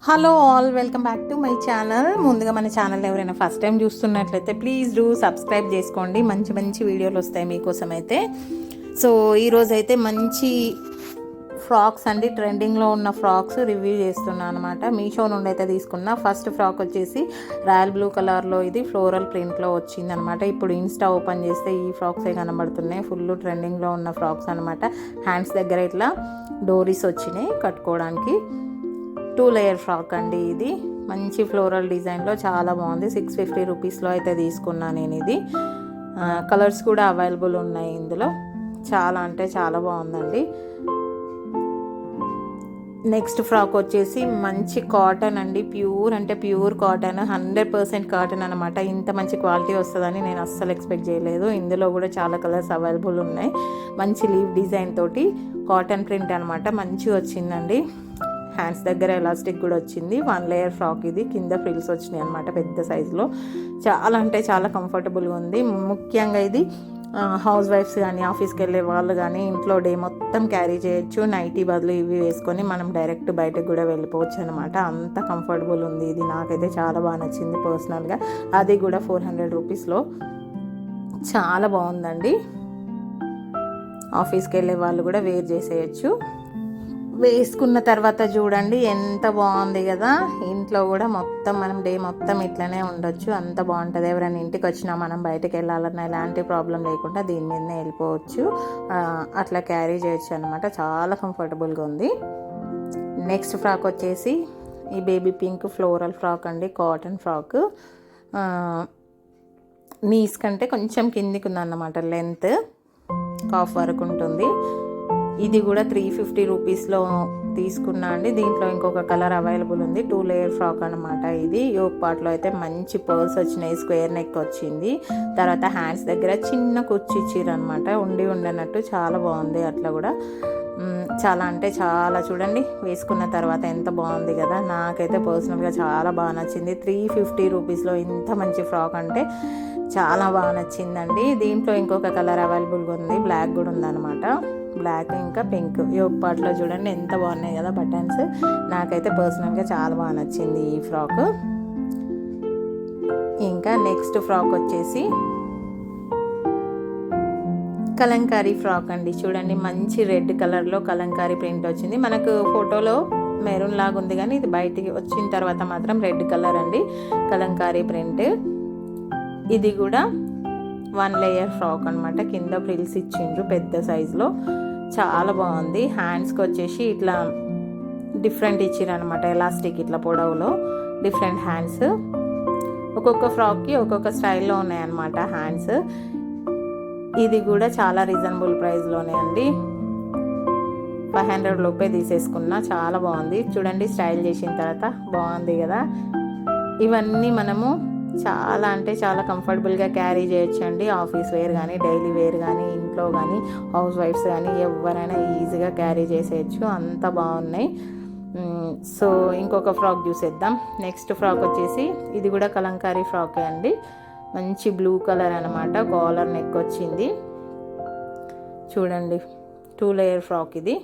Hello all, welcome back to my channel. ముందుగా మన channel ఎవరైనా ఫస్ట్ టైం చూస్తున్నట్లయితే ప్లీజ్ డూ సబ్స్క్రైబ్ చేసుకోండి. మంచి మంచి వీడియోలు వస్తాయి మీకోసం అయితే. సో ఈరోజు అయితే మంచి ఫ్రాక్స్ అండి, ట్రెండింగ్లో ఉన్న ఫ్రాక్స్ రివ్యూ చేస్తున్నాను అనమాట. మీషో నుండి అయితే తీసుకున్న. ఫస్ట్ ఫ్రాక్ వచ్చేసి రాయల్ బ్లూ కలర్లో, ఇది ఫ్లోరల్ ప్రింట్లో వచ్చింది అనమాట. ఇప్పుడు ఇన్స్టా ఓపెన్ చేస్తే ఈ ఫ్రాక్సే కనబడుతున్నాయి. ఫుల్ ట్రెండింగ్లో ఉన్న ఫ్రాక్స్ అనమాట. హ్యాండ్స్ దగ్గర ఇట్లా డోరీస్ వచ్చినాయి కట్టుకోవడానికి. 2 లేయర్ ఫ్రాక్ అండి. ఇది మంచి ఫ్లోరల్ డిజైన్లో చాలా బాగుంది. 650 రూపీస్లో అయితే తీసుకున్నాను నేను ఇది. కలర్స్ కూడా అవైలబుల్ ఉన్నాయి ఇందులో. చాలా అంటే చాలా బాగుందండి. నెక్స్ట్ ఫ్రాక్ వచ్చేసి మంచి కాటన్ అండి. ప్యూర్ అంటే ప్యూర్ కాటన్, 100% కాటన్ అనమాట. ఇంత మంచి క్వాలిటీ వస్తుందని నేను అస్సలు ఎక్స్పెక్ట్ చేయలేదు. ఇందులో కూడా చాలా కలర్స్ అవైలబుల్ ఉన్నాయి. మంచి లీవ్ డిజైన్ తోటి కాటన్ ప్రింట్ అనమాట. మంచిగా వచ్చిందండి. హ్యాండ్స్ దగ్గర ఎలాస్టిక్ కూడా వచ్చింది. 1 లేయర్ ఫ్రాక్ ఇది. కింద ఫ్రిల్స్ వచ్చినాయి అనమాట పెద్ద సైజులో. చాలా అంటే చాలా కంఫర్టబుల్గా ఉంది. ముఖ్యంగా ఇది హౌస్ వైఫ్స్ కానీ, ఆఫీస్కి వెళ్ళే వాళ్ళు కానీ ఇంట్లో డే మొత్తం క్యారీ చేయొచ్చు. నైటీ బదులు ఇవి వేసుకొని మనం డైరెక్ట్ బయటకు కూడా వెళ్ళిపోవచ్చు అనమాట. అంత కంఫర్టబుల్ ఉంది ఇది. నాకైతే చాలా బాగా నచ్చింది పర్సనల్గా. అది కూడా 400 రూపీస్లో. చాలా బాగుందండి. ఆఫీస్కి వెళ్ళే వాళ్ళు కూడా వేర్ చేసేయచ్చు. వేసుకున్న తర్వాత చూడండి ఎంత బాగుంది కదా. ఇంట్లో కూడా మొత్తం మనం డే మొత్తం ఇట్లనే ఉండొచ్చు. అంత బాగుంటుంది. ఎవరైనా ఇంటికి వచ్చినా మనం బయటకు వెళ్ళాలన్నా ఎలాంటి ప్రాబ్లం లేకుండా దీని మీదనే వెళ్ళిపోవచ్చు. అట్లా క్యారీ చేయొచ్చు అనమాట. చాలా కంఫర్టబుల్గా ఉంది. నెక్స్ట్ ఫ్రాక్ వచ్చేసి ఈ బేబీ పింక్ ఫ్లోరల్ ఫ్రాక్ అండి. Cotton frock. నీస్ కంటే కొంచెం కిందికి ఉందన్నమాట. లెంత్ కాఫ్ వరకు ఉంటుంది. ఇది కూడా 350 రూపీస్లో తీసుకున్నా అండి. దీంట్లో ఇంకొక కలర్ అవైలబుల్ ఉంది. 2 లేయర్ ఫ్రాక్ అనమాట. ఇది యోక్ పార్ట్లో అయితే మంచి పర్ల్స్ వచ్చినాయి. స్క్వేర్ నెక్ వచ్చింది. తర్వాత హ్యాండ్స్ దగ్గర చిన్న కుచ్చి ఇచ్చిర్రు అనమాట. ఉండనట్టు చాలా బాగుంది. అట్లా కూడా చాలా అంటే చాలా, చూడండి వేసుకున్న తర్వాత ఎంత బాగుంది కదా. నాకైతే పర్సనల్గా చాలా బాగా నచ్చింది. 350 రూపీస్లో ఇంత మంచి ఫ్రాక్ అంటే చాలా బాగా నచ్చిందండి. దీంట్లో ఇంకొక కలర్ అవైలబుల్గా ఉంది. బ్లాక్ కూడా ఉందన్నమాట. బ్లాక్ ఇంకా పింక్ యోక్ పార్ట్లో చూడండి ఎంత బాగున్నాయి కదా బటన్స్. నాకైతే పర్సనల్గా చాలా బాగా నచ్చింది ఈ ఫ్రాక్. ఇంకా నెక్స్ట్ ఫ్రాక్ వచ్చేసి కలంకారీ ఫ్రాక్ అండి. చూడండి మంచి రెడ్ కలర్లో కలంకారీ ప్రింట్ వచ్చింది. మనకు ఫోటోలో మెరూన్ లాగా ఉంది కానీ ఇది బయటికి వచ్చిన తర్వాత మాత్రం రెడ్ కలర్ అండి. కలంకారీ ప్రింట్. ఇది కూడా 1 లేయర్ ఫ్రాక్ అనమాట. కింద ఫ్రిల్స్ ఇచ్చిండ్రు పెద్ద సైజులో. చాలా బాగుంది. హ్యాండ్స్కి వచ్చేసి ఇట్లా డిఫరెంట్ ఇచ్చిర్రు అనమాట. ఎలాస్టిక్ ఇట్లా పొడవులో డిఫరెంట్ హ్యాండ్స్. ఒక్కొక్క ఫ్రాక్కి ఒక్కొక్క స్టైల్లో ఉన్నాయన్నమాట హ్యాండ్స్. ఇది కూడా చాలా రీజనబుల్ ప్రైస్లోనే అండి. 500 లోపే తీసేసుకున్నా. చాలా బాగుంది. చూడండి స్టైల్ చేసిన తర్వాత బాగుంది కదా. ఇవన్నీ మనము చాలా అంటే చాలా కంఫర్టబుల్గా క్యారీ చేయొచ్చు అండి. ఆఫీస్ వేర్ కానీ, డైలీ వేర్ కానీ, ఇంట్లో కానీ, హౌస్ వైఫ్స్ కానీ ఎవరైనా ఈజీగా క్యారీ చేసేయచ్చు. అంత బాగున్నాయి. సో ఇంకొక ఫ్రాక్ చూసేద్దాం. నెక్స్ట్ ఫ్రాక్ వచ్చేసి ఇది కూడా కలంకారీ ఫ్రాకే అండి. మంచి బ్లూ కలర్ అనమాట. కాలర్ నెక్ వచ్చింది. చూడండి 2 లేయర్ ఫ్రాక్ ఇది.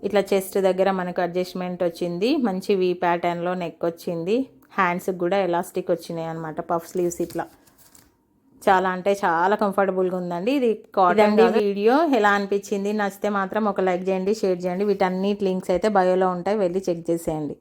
ఇట్లా చెస్ట్ దగ్గర మనకు అడ్జస్ట్మెంట్ వచ్చింది. మంచి వీ ప్యాటర్న్లో నెక్ వచ్చింది. హ్యాండ్స్కి కూడా ఎలాస్టిక్ వచ్చినాయి అనమాట. పఫ్ స్లీవ్స్ ఇట్లా. చాలా అంటే చాలా కంఫర్టబుల్గా ఉందండి. ఇది కాటన్. వీడియో ఎలా అనిపించింది? నచ్చితే మాత్రం ఒక లైక్ చేయండి, షేర్ చేయండి. వీటన్నిటి లింక్స్ అయితే బయోలో ఉంటాయి, వెళ్ళి చెక్ చేసేయండి.